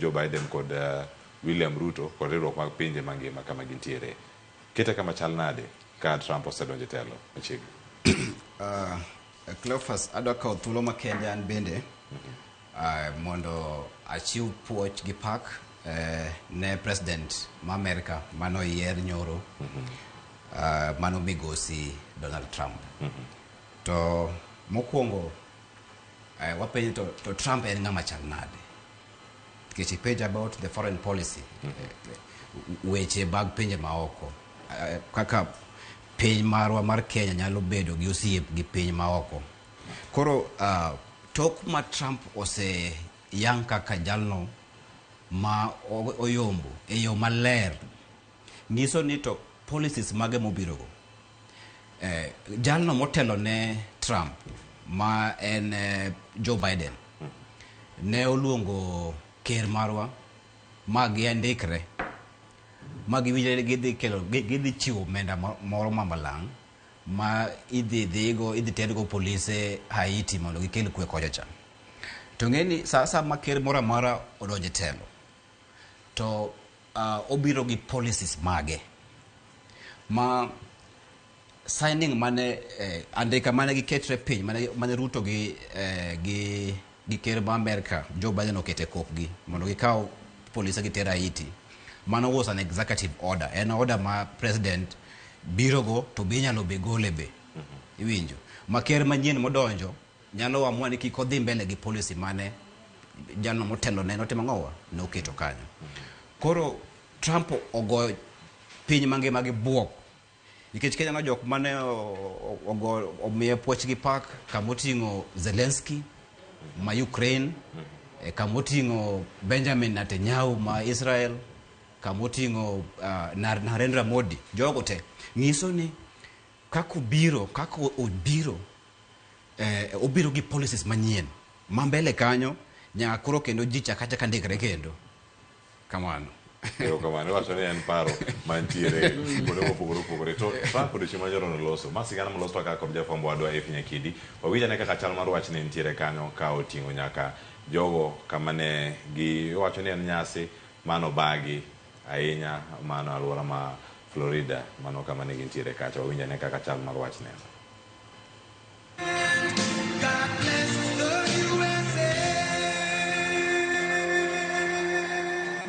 Joe Biden kod William Ruto kod riwruok mag pinje mangima kama gintiere. Kete kama chal nade ka Trump osedonjo telo machiegni? Cleophas adwakawo thuolo makende an bende mondo achiw puoch gi pak ne president ma Amerika mano yier nyoro mano migosi Donald Trump. To mokwongo wapenjo to Trump en ng'ama chal nade? Because page about the foreign policy, weche bag pinje maoko, kaka piny marwa mar Kenya nyalo bedo gi osiep gi piny maoko. Koro tok ma Trump ose yang kaka jalno ma oyombo e yo maler nyiso ni to policies mage mobirogo. Jalno motelo ne Trump ma en Joe Biden ne oluongo ker marwa ma giandikre ma giwinjore gidhi chiwo omenda moro mamalang' ma idhi tedgo polise Haiti mondo gikel kwe kocha. To ng'eni sa ma ker moro amora odonje telo to obiro gi policies mage ma signing mane andika mane giketre piny mane Ruto gi ker ma Amerika Joe Biden okete kokgi mondo gikaw polise gitera Haiti. Mano was an executive order, en order ma president birogo to be nyalo be gole be. Iwinjo ma ker manyien modonjo nyalo amua ni kik odhi mbele gi policy mane jalno motelo ne notimo ng'owa noketo kanyo. Koro Trump ogo piny mangima gi buok nikech Kenya no jok mane omiye puoch gi pak kamoting'o Zelensky ma Ukraine, kamoting'o Benjamin Netanyahu ma Israel, kamoting'o Narendra Modi, jogo te nyiso ni kako obiro gi policies manyien ma mbele kanyo nyaka koro kendo ji chaka ndikre kendo kamano. Kamano wacho ni en paro mantiere kuonde mopogore. To Trump odiochieng' machon noloso ma sigana moloso kaka kod jafwambo wadwa Nyakidi wawinjane kaka chal mar wach ne nitiere kanyo ka oting'o nyaka jogo kama ne giwacho ni en nyasi mano bagi ahinya mano alwora ma Florida mano kama ne gintiere kacha. Wawinjane kaka chal mar wach ne.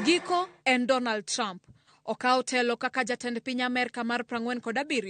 Giko en Donald Trump okawo telo kaka jatend piny Amerika mar 47.